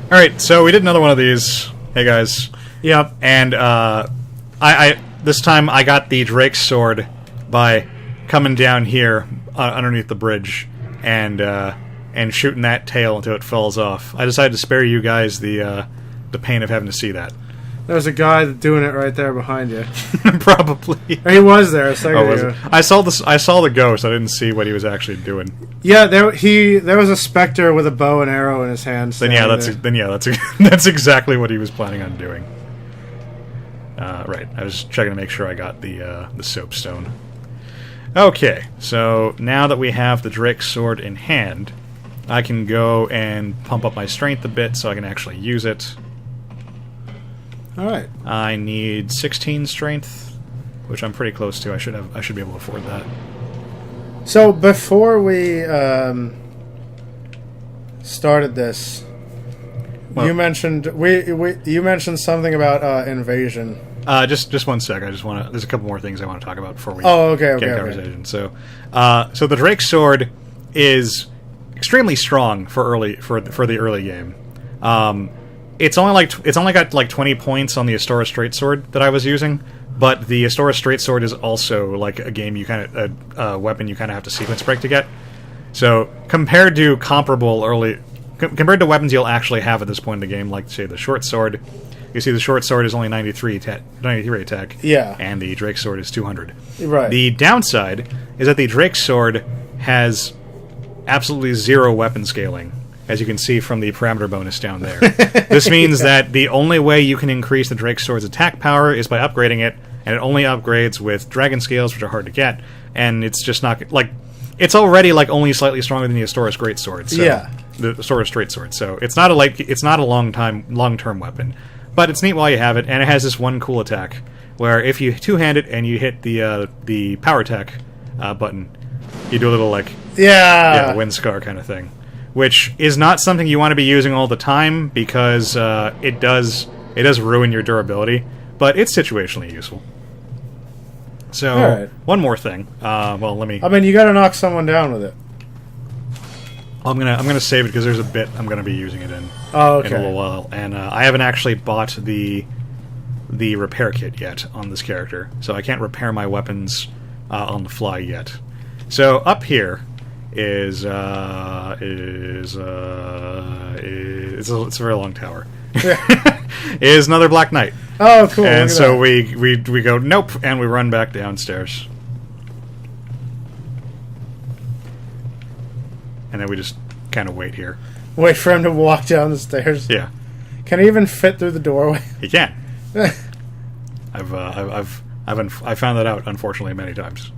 Alright, so we did another one of these. Hey, guys. Yep. And, I this time I got the Drake's sword by coming down here underneath the bridge and shooting that tail until it falls off. I decided to spare you guys the pain of having to see that. There's a guy doing it right there behind you. Probably. Or he was there a second ago. I saw the ghost. I didn't see what he was actually doing. Yeah, there was a specter with a bow and arrow in his hands. That's exactly what he was planning on doing. Right. I was checking to make sure I got the soapstone. Okay, so now that we have the Drake's sword in hand, I can go and pump up my strength a bit so I can actually use it. Alright. I need 16 strength, which I'm pretty close to. I should be able to afford that. So before we started this, well, you mentioned you mentioned something about invasion. Just one sec. I just want to. There's a couple more things I want to talk about before we get a conversation. So the Drake's sword is extremely strong for the early game. It's only got like 20 points on the Astora Straight Sword that I was using, but the Astora Straight Sword is also like a weapon you kind of have to sequence break to get. So compared to compared to weapons you'll actually have at this point in the game, like say the short sword, you see the short sword is only 93 attack, yeah, and the Drake's sword is 200. Right. The downside is that the Drake's sword has absolutely zero weapon scaling, as you can see from the parameter bonus down there. This means that the only way you can increase the Drake's sword's attack power is by upgrading it, and it only upgrades with dragon scales, which are hard to get, and it's just not... like, it's already like only slightly stronger than the Astora's Great Sword. So, yeah. The Astora's Straight Sword. So it's not a long-term weapon. But it's neat while you have it, and it has this one cool attack, where if you two-hand it and you hit the power attack button, you do a little, like... Yeah! Wind Scar kind of thing. Which is not something you want to be using all the time, because it does ruin your durability, but it's situationally useful. So, right. One more thing. Well, let me... I mean, you gotta knock someone down with it. I'm gonna save it, because there's a bit I'm gonna be using it in. Oh, okay. In a little while. And I haven't actually bought the repair kit yet on this character, so I can't repair my weapons on the fly yet. So, up here... it's a very long tower. Is another Black Knight. Oh, cool. And so we go nope, and we run back downstairs, and then we just kind of wait here. Wait for him to walk down the stairs. Yeah. Can he even fit through the doorway? He can. I've found that out, unfortunately, many times.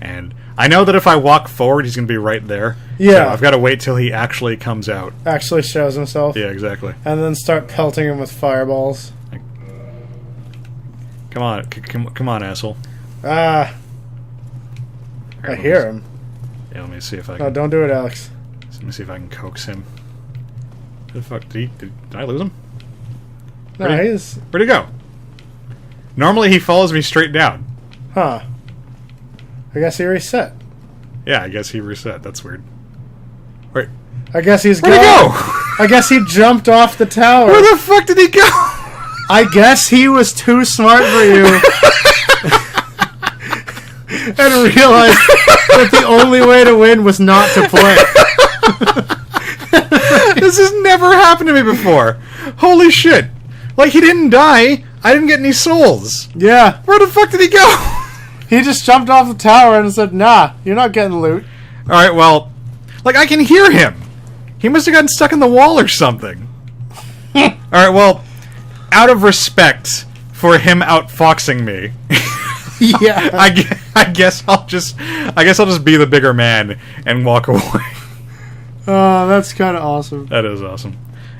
And I know that if I walk forward, he's going to be right there. Yeah. So I've got to wait till he actually comes out. Actually shows himself. Yeah, exactly. And then start pelting him with fireballs. Come on, asshole. I hear him. Yeah, let me see if I can... No, don't do it, Alex. Let me see if I can coax him. Where the fuck? Did I lose him? No, Where'd he go? Normally he follows me straight down. Huh. I guess he reset. Yeah, I guess he reset. That's weird. Wait. I guess he's Where'd he go? I guess he jumped off the tower. Where the fuck did he go? I guess he was too smart for you. And realized that the only way to win was not to play. This has never happened to me before. Holy shit. Like, he didn't die. I didn't get any souls. Yeah. Where the fuck did he go? He just jumped off the tower and said, nah, you're not getting loot. Alright, well, like, I can hear him. He must have gotten stuck in the wall or something. Alright, well, out of respect for him outfoxing me, yeah, I guess I'll just be the bigger man and walk away. Oh, that's kind of awesome. That is awesome.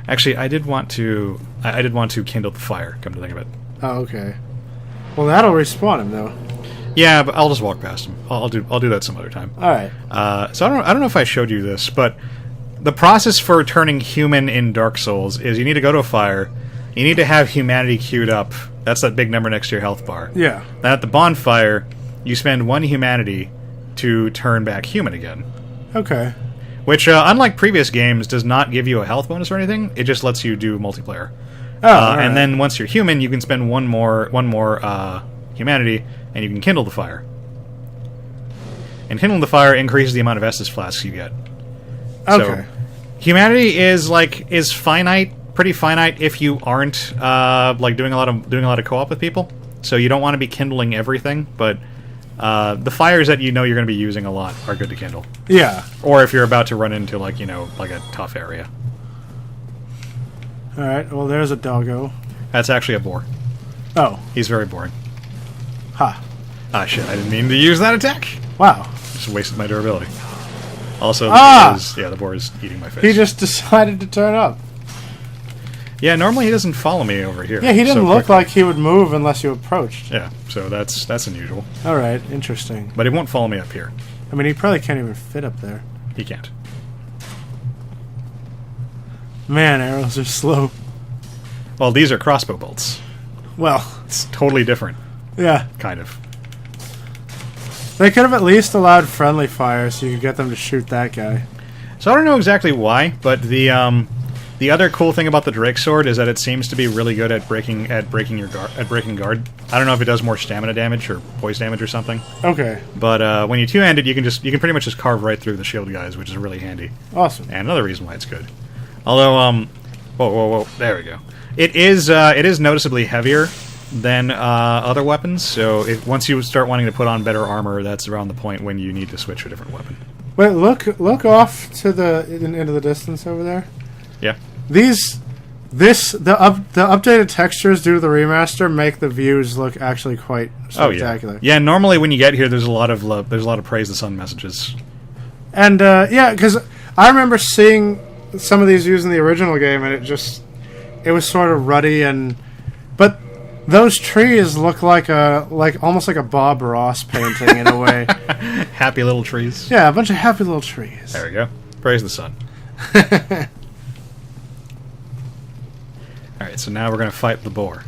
Actually, I did want to kindle the fire, come to think of it. Oh, okay. Well, that'll respawn him, though. Yeah, but I'll just walk past him. I'll do that some other time. All right. So I don't know if I showed you this, but the process for turning human in Dark Souls is you need to go to a fire, you need to have humanity queued up. That's that big number next to your health bar. Yeah. Then at the bonfire, you spend one humanity to turn back human again. Okay. which, unlike previous games, does not give you a health bonus or anything. It just lets you do multiplayer. Oh, all right. And then once you're human, you can spend one more humanity, and you can kindle the fire. And kindling the fire increases the amount of Estus flasks you get. Okay. So, humanity is finite, pretty finite if you aren't doing a lot of co-op with people. So you don't want to be kindling everything, but the fires that you know you're going to be using a lot are good to kindle. Yeah. Or if you're about to run into a tough area. All right. Well, there's a doggo. That's actually a boar. Oh. He's very boring. Ha. Ah, shit! I didn't mean to use that attack. Wow. Just wasted my durability. Also, the boar is eating my face. He just decided to turn up. Yeah, normally he doesn't follow me over here. Yeah, he didn't so look quickly. like he would move unless you approached. Yeah, so that's unusual. All right, interesting. But he won't follow me up here. I mean, he probably can't even fit up there. He can't. Man, arrows are slow. Well, these are crossbow bolts. Well, It's totally different, yeah. kind of. They could have at least allowed friendly fire so you could get them to shoot that guy. So I don't know exactly why, but the other cool thing about the Drake Sword is that it seems to be really good at breaking guard. I don't know if it does more stamina damage or poise damage or something. Okay. But when you two-handed, you can pretty much just carve right through the shield guys, which is really handy. Awesome. And another reason why it's good. Although, whoa, there we go. It is noticeably heavier than other weapons. So once you start wanting to put on better armor, that's around the point when you need to switch to a different weapon. Wait, look off to into the distance over there. Yeah. The updated textures due to the remaster make the views look actually quite spectacular. Oh yeah. Yeah. Normally, when you get here, there's a lot of praise the sun messages. And yeah, because I remember seeing some of these views in the original game, and it was sort of ruddy, but those trees look almost like a Bob Ross painting in a way. Happy little trees. Yeah, a bunch of happy little trees. There we go. Praise the sun. Alright, so now we're going to fight the boar.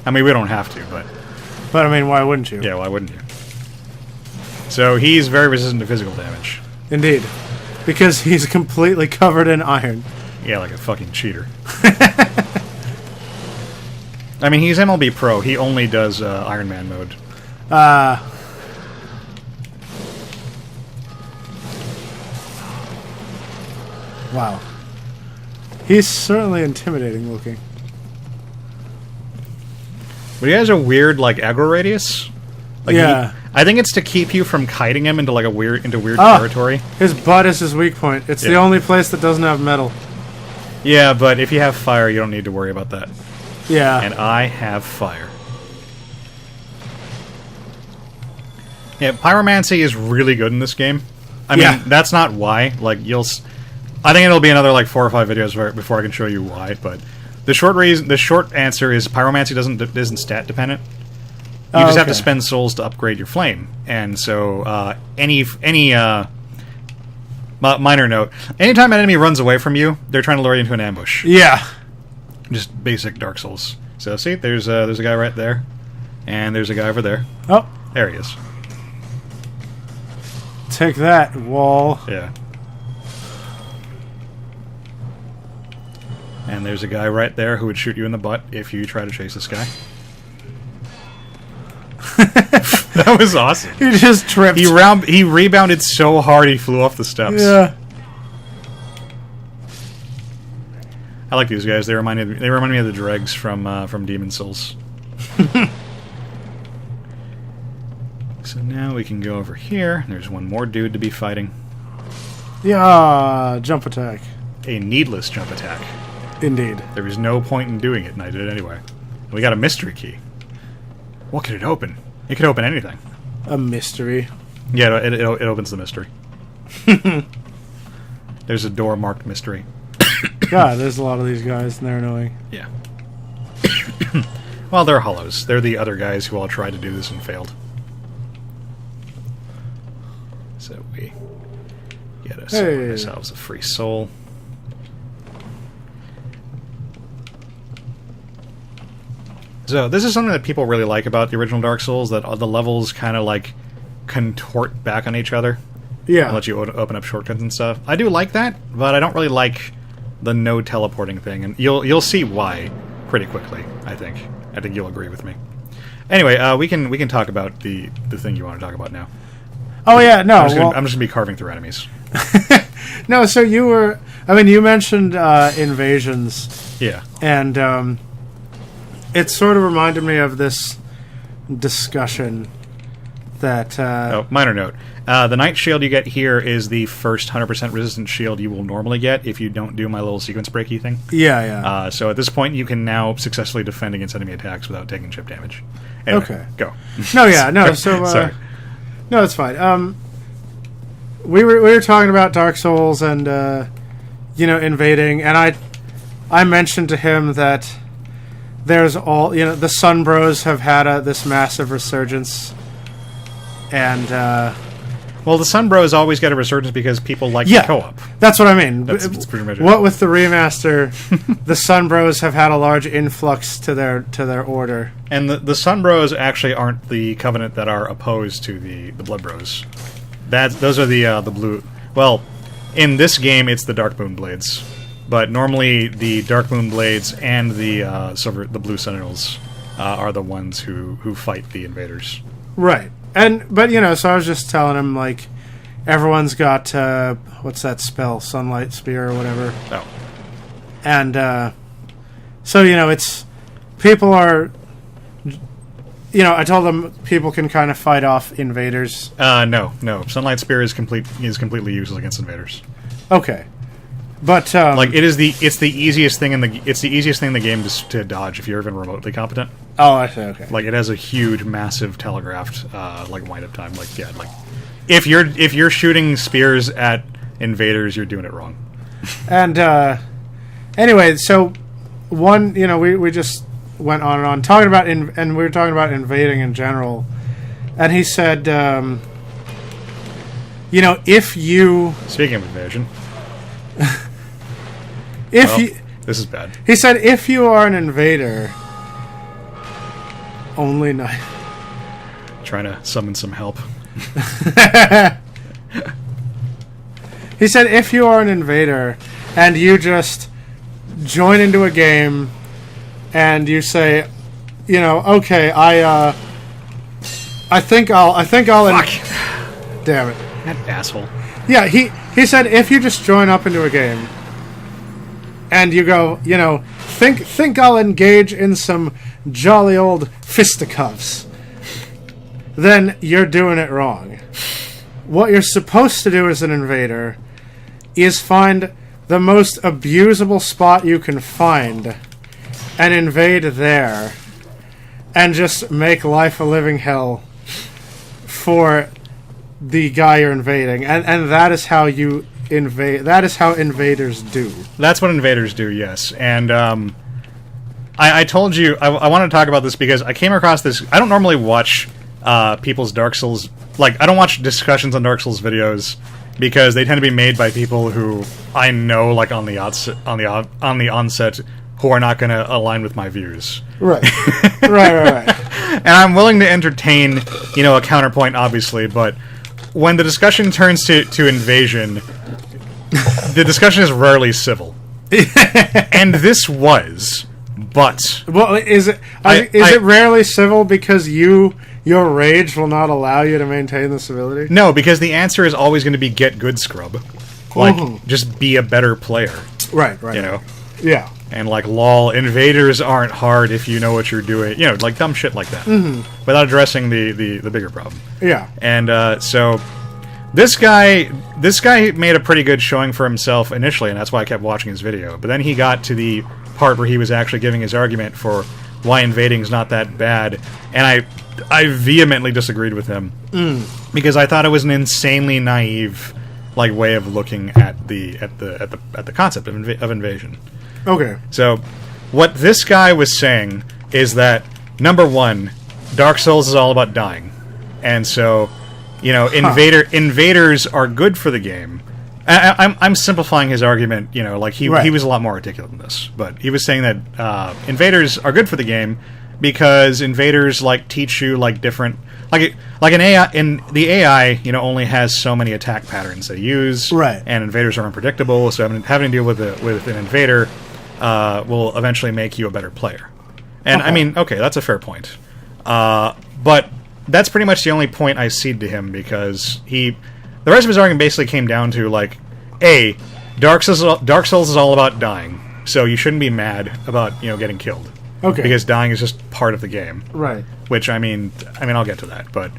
I mean, we don't have to, But I mean, why wouldn't you? yeah, why wouldn't you? So he's very resistant to physical damage. Indeed. Because he's completely covered in iron. Yeah, like a fucking cheater. I mean, he's MLB Pro. He only does Iron Man mode. Wow. He's certainly intimidating looking. But he has a weird, aggro radius. Yeah. I think it's to keep you from kiting him into weird territory. His butt is his weak point. It's the Yeah. only place that doesn't have metal. Yeah, but if you have fire, you don't need to worry about that. Yeah. And I have fire. Yeah, pyromancy is really good in this game. I mean, that's not why. I think it'll be another 4 or 5 videos before I can show you why. But the short answer is pyromancy isn't stat dependent. You just have to spend souls to upgrade your flame. And so minor note: anytime an enemy runs away from you, they're trying to lure you into an ambush. Yeah. Just basic Dark Souls. So see, there's a guy right there, and there's a guy over there. Oh. There he is. Take that, wall. Yeah. And there's a guy right there who would shoot you in the butt if you try to chase this guy. That was awesome. He just tripped. He rebounded so hard he flew off the steps. Yeah. I like these guys. They remind me of the dregs from Demon Souls. So now we can go over here. There's one more dude to be fighting. Yeah, jump attack. A needless jump attack. Indeed. There was no point in doing it, and I did it anyway. We got a mystery key. What could it open? It could open anything. A mystery. Yeah, it opens the mystery. There's a door marked mystery. God, there's a lot of these guys, and they're annoying. Yeah. Well, they're hollows. They're the other guys who all tried to do this and failed. So we get ourselves a free soul. So this is something that people really like about the original Dark Souls, that the levels kind of contort back on each other. Yeah. And let you open up shortcuts and stuff. I do like that, but I don't really like the no teleporting thing, and you'll see why pretty quickly. I think you'll agree with me. Anyway, we can talk about the thing you want to talk about now. Oh yeah, no. I'm just gonna be carving through enemies. No, so you mentioned invasions. Yeah. And it sort of reminded me of this discussion that... minor note. The Knight Shield you get here is the first 100% resistant shield you will normally get if you don't do my little sequence breaky thing. Yeah. So at this point, you can now successfully defend against enemy attacks without taking chip damage. Anyway, okay. Go. No, yeah, no, so... Sorry. No, it's fine. We were talking about Dark Souls and, invading, and I mentioned to him that there's the Sun Bros have had this massive resurgence, and... well, the Sun Bros always get a resurgence because people like the co-op. That's what I mean. That's pretty much it. What with the remaster, the Sun Bros have had a large influx to their order. And the Sun Bros actually aren't the Covenant that are opposed to the Blood Bros. Those are the blue... Well, in this game, it's the Dark Moon Blades. But normally, the Dark Moon Blades and the Blue Sentinels are the ones who fight the invaders. Right. But so I was just telling him, like, everyone's got, what's that spell? Sunlight Spear or whatever. Oh. And, so, it's... People are... I told them people can kind of fight off invaders. No. Sunlight Spear is completely useless against invaders. Okay. But, it's the easiest thing in the game to dodge if you're even remotely competent. Oh, I see. Okay. Like, it has a huge, massive telegraphed wind-up time. If you're shooting spears at invaders, you're doing it wrong. And anyway, so one, we just went on and on talking about and we were talking about invading in general, and he said, if you speaking of invasion, this is bad. He said, if you are an invader. Only night. Trying to summon some help. He said, if you are an invader and you just join into a game and you say, okay, I think I'll. Fuck. Damn it, that asshole. Yeah, he said, if you just join up into a game and you go, think I'll engage in some jolly old fisticuffs, then you're doing it wrong. What you're supposed to do as an invader is find the most abusable spot you can find and invade there and just make life a living hell for the guy you're invading. And that is how you invade. That is how invaders do. That's what invaders do, yes. And I told you I want to talk about this because I came across this. I don't normally watch people's Dark Souls, I don't watch discussions on Dark Souls videos because they tend to be made by people who I know, on the onset, who are not going to align with my views. Right. right. And I'm willing to entertain, a counterpoint, obviously, but when the discussion turns to invasion, the discussion is rarely civil. And this was, but... Well, is it rarely civil because your rage will not allow you to maintain the civility? No, because the answer is always going to be get good, scrub. Just be a better player. Right. Yeah. And lol, invaders aren't hard if you know what you're doing. Dumb shit like that. Mm-hmm. Without addressing the bigger problem. Yeah. And so this guy made a pretty good showing for himself initially, and that's why I kept watching his video. But then he got to the part where he was actually giving his argument for why invading is not that bad, and I vehemently disagreed with him because I thought it was an insanely naive way of looking at the concept of invasion. Okay. So, what this guy was saying is that, number one, Dark Souls is all about dying. And so, invaders are good for the game. I'm simplifying his argument, he was a lot more articulate than this. But he was saying that invaders are good for the game because invaders, teach you, different... like an AI in the AI, only has so many attack patterns they use, Right. And invaders are unpredictable, so having to deal with an invader will eventually make you a better player. And I mean, okay, that's a fair point, but that's pretty much the only point I cede to him, because the rest of his argument basically came down to like, Dark Souls is all about dying, so you shouldn't be mad about getting killed. Okay. Because dying is just part of the game. Right. Which I mean, I'll get to that, but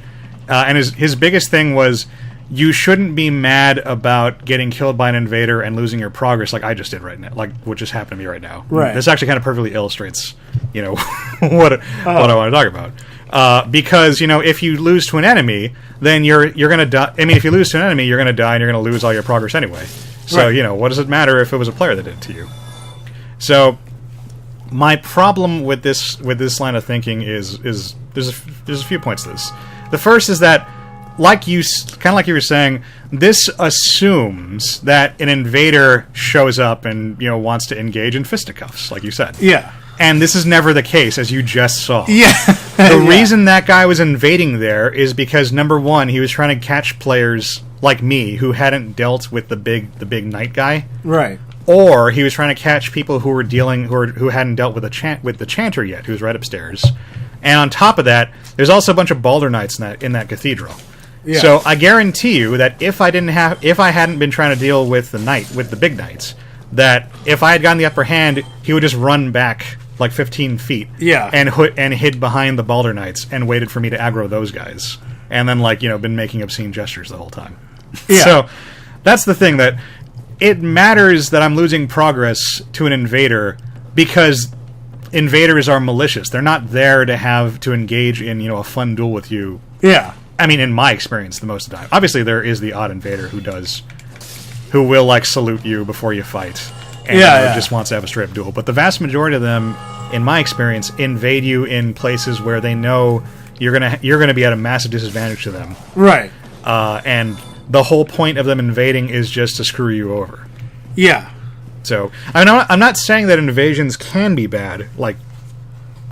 and his biggest thing was, you shouldn't be mad about getting killed by an invader and losing your progress like I just did right now, like what just happened to me right now. Right. This actually kind of perfectly illustrates, what I want to talk about. Because if you lose to an enemy, then you're gonna die. I mean, if you lose to an enemy, you're gonna die and you're gonna lose all your progress anyway. So Right. what does it matter if it was a player that did it to you? So my problem with this line of thinking is there's a few points to this. The first is that, like you were saying, this assumes that an invader shows up and wants to engage in fisticuffs, like you said. Yeah. And this is never the case, as you just saw. Yeah. The reason that guy was invading there is because, number one, he was trying to catch players like me who hadn't dealt with the big knight guy. Right. Or he was trying to catch people who hadn't dealt with the chanter yet, who's right upstairs. And on top of that, there's also a bunch of Balder Knights in that cathedral. Yeah. So I guarantee you that if I hadn't been trying to deal with the big knights, that if I had gotten the upper hand, he would just run back like 15 feet. Yeah. And hid behind the Balder Knights and waited for me to aggro those guys. And then been making obscene gestures the whole time. Yeah. So that's the thing, that it matters that I'm losing progress to an invader because invaders are malicious. They're not there to engage in a fun duel with you. Yeah. I mean, in my experience, the most of the time. Obviously, there is the odd invader who will salute you before you fight, and just wants to have a straight up duel. But the vast majority of them, in my experience, invade you in places where they know you're gonna be at a massive disadvantage to them. Right. And the whole point of them invading is just to screw you over. Yeah. So I'm not saying that invasions can be bad. Like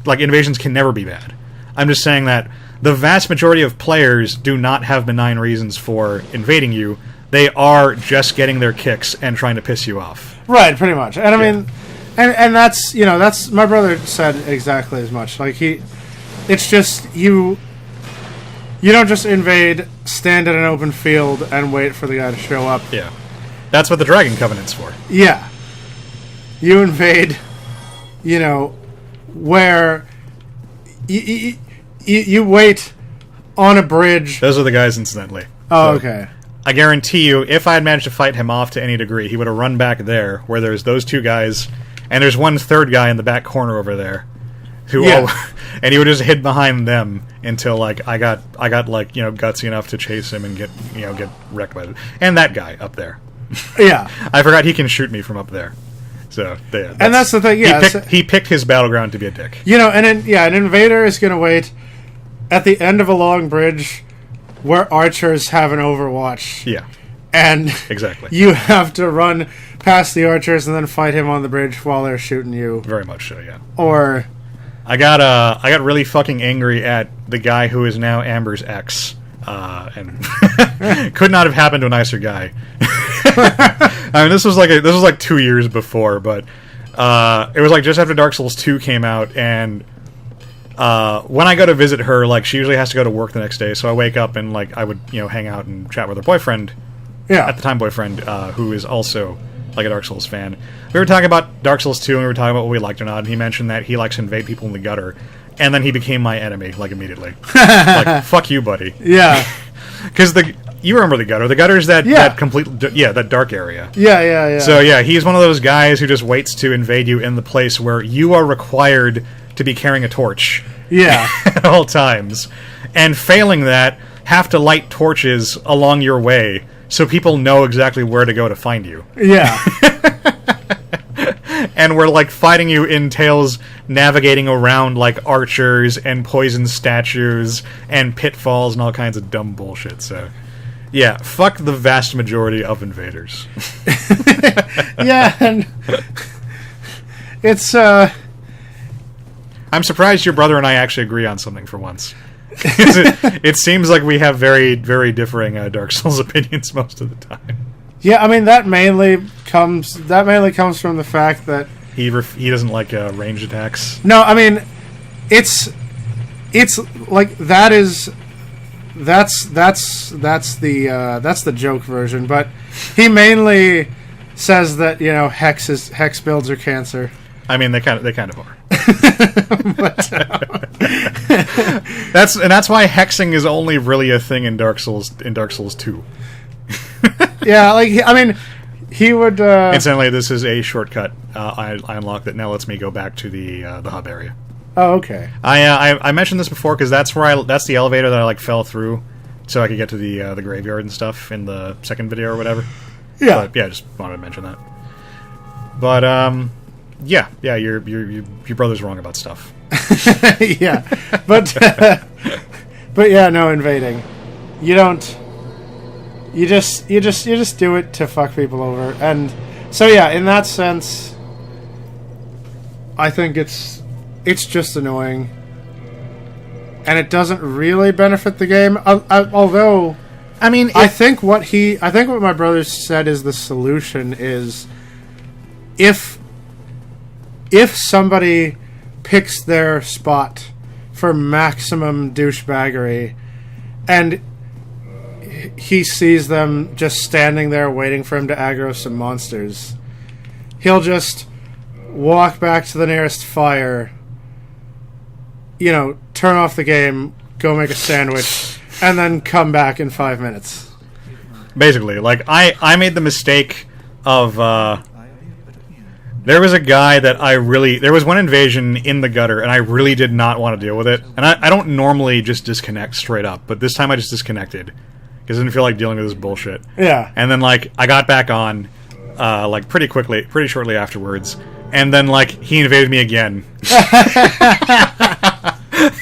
invasions can never be bad. I'm just saying that the vast majority of players do not have benign reasons for invading you. They are just getting their kicks and trying to piss you off. Right, pretty much. And I mean, and that's that's my brother said exactly as much. Like it's just you don't just invade, stand in an open field, and wait for the guy to show up. Yeah, that's what the Dragon Covenant's for. Yeah, you invade, where you wait on a bridge. Those are the guys, incidentally. Oh, so, okay. I guarantee you, if I had managed to fight him off to any degree, he would have run back there, where there's those two guys, and there's one third guy in the back corner over there, and he would just hid behind them until I got gutsy enough to chase him and get wrecked by it. And that guy up there. Yeah, I forgot he can shoot me from up there. So and that's the thing. Yeah, he picked his battleground to be a dick. An invader is going to wait at the end of a long bridge where archers have an overwatch. Yeah. And exactly. You have to run past the archers and then fight him on the bridge while they're shooting you. Very much so, yeah. Or I got really fucking angry at the guy who is now Amber's ex. And could not have happened to a nicer guy. I mean, this was like 2 years before, but it was just after Dark Souls 2 came out, and when I go to visit her, she usually has to go to work the next day, so I wake up and I would hang out and chat with her boyfriend, at the time boyfriend, who is also a Dark Souls fan. We were talking about Dark Souls 2, and we were talking about what we liked or not, and he mentioned that he likes to invade people in the gutter, and then he became my enemy immediately. Fuck you, buddy. Yeah, because you remember the gutter. The gutter is that complete that dark area. Yeah. So he's one of those guys who just waits to invade you in the place where you are required to be carrying a torch. Yeah. At all times. And failing that, have to light torches along your way so people know exactly where to go to find you. Yeah. And we're fighting you entails navigating around archers and poison statues and pitfalls and all kinds of dumb bullshit. So yeah, fuck the vast majority of invaders. Yeah, and it's I'm surprised your brother and I actually agree on something for once. It seems like we have very, very differing Dark Souls opinions most of the time. Yeah, I mean that mainly comes from the fact that He doesn't like ranged attacks. no, I mean it's like that's the joke version, but he mainly says that hex builds are cancer. I mean, they kind of are. That's why hexing is only really a thing in Dark Souls 2. Yeah, like I mean, he would. Incidentally, this is a shortcut. I unlocked it. Now lets me go back to the hub area. Oh, okay. I mentioned this before because that's the elevator that I fell through, so I could get to the graveyard and stuff in the second video or whatever. Yeah, but, yeah. Just wanted to mention that. But yeah, your brother's wrong about stuff. Yeah, but yeah, no invading. You don't. You just do it to fuck people over, and so yeah, in that sense, I think it's just annoying, and it doesn't really benefit the game. Although, I mean, I think what my brother said is the solution is if somebody picks their spot for maximum douchebaggery, and he sees them just standing there waiting for him to aggro some monsters, he'll just walk back to the nearest fire, turn off the game, go make a sandwich, and then come back in 5 minutes. Basically, I made the mistake of there was a guy that there was one invasion in the gutter, and I really did not want to deal with it. And I don't normally just disconnect straight up, but this time I just disconnected because I didn't feel like dealing with this bullshit. Yeah. And then I got back on pretty shortly afterwards, and then he invaded me again.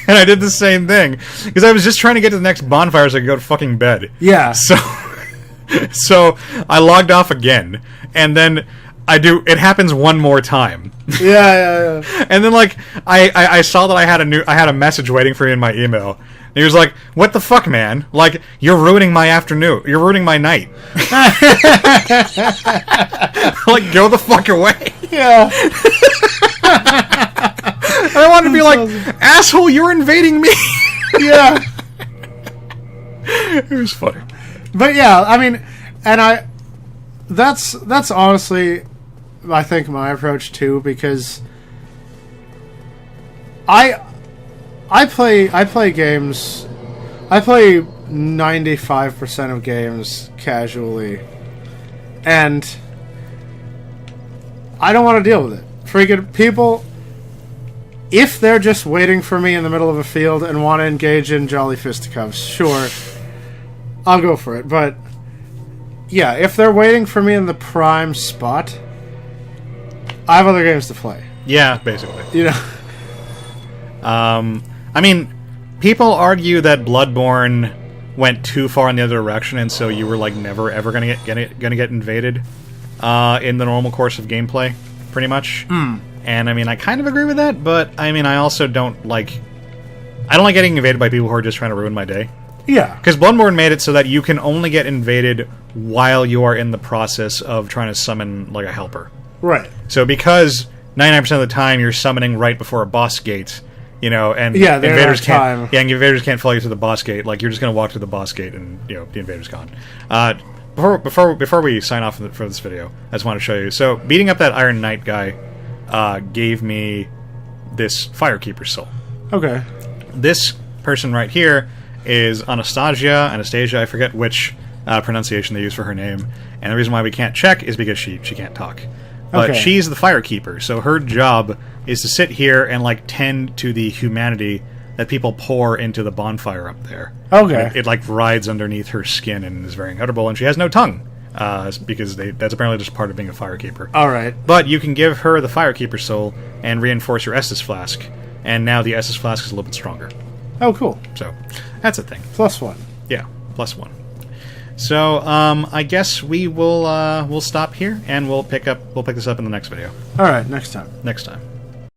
And I did the same thing because I was just trying to get to the next bonfire so I could go to fucking bed. Yeah. So I logged off again, and then it happens one more time. Yeah. And then I saw that I had a message waiting for me in my email. And he was like, "What the fuck, man? You're ruining my afternoon. You're ruining my night." Go the fuck away. Yeah. I wanted to be asshole, you're invading me. Yeah. It was funny. But yeah, I mean, and that's honestly, I think, my approach too, because I play games. I play 95% of games casually, and I don't want to deal with it. Freaking people, if they're just waiting for me in the middle of a field and want to engage in jolly fisticuffs, sure, I'll go for it. But yeah, if they're waiting for me in the prime spot, I have other games to play. Yeah, basically. I mean, people argue that Bloodborne went too far in the other direction, and so you were never ever gonna get invaded in the normal course of gameplay, pretty much. And I mean, I kind of agree with that, but I mean, I also don't like getting invaded by people who are just trying to ruin my day. Yeah, because Bloodborne made it so that you can only get invaded while you are in the process of trying to summon a helper. Right. So because 99% of the time you're summoning right before a boss gate, and invaders can't follow you to the boss gate. You're just going to walk to the boss gate, and the invader's gone. Before we sign off for this video, I just want to show you. So beating up that Iron Knight guy gave me this Firekeeper soul. Okay. This person right here is Anastasia, I forget which pronunciation they use for her name, and the reason why we can't check is because she can't talk. But okay. She's the Firekeeper, so her job is to sit here and tend to the humanity that people pour into the bonfire up there. Okay. It rides underneath her skin and is very uncomfortable, and she has no tongue, because that's apparently just part of being a Firekeeper. Alright. But you can give her the Firekeeper soul and reinforce your Estus Flask, and now the Estus Flask is a little bit stronger. Oh, cool. So, that's a thing. +1. Yeah, +1. So, I guess we'll stop here, and we'll pick this up in the next video. Alright, next time. Next time.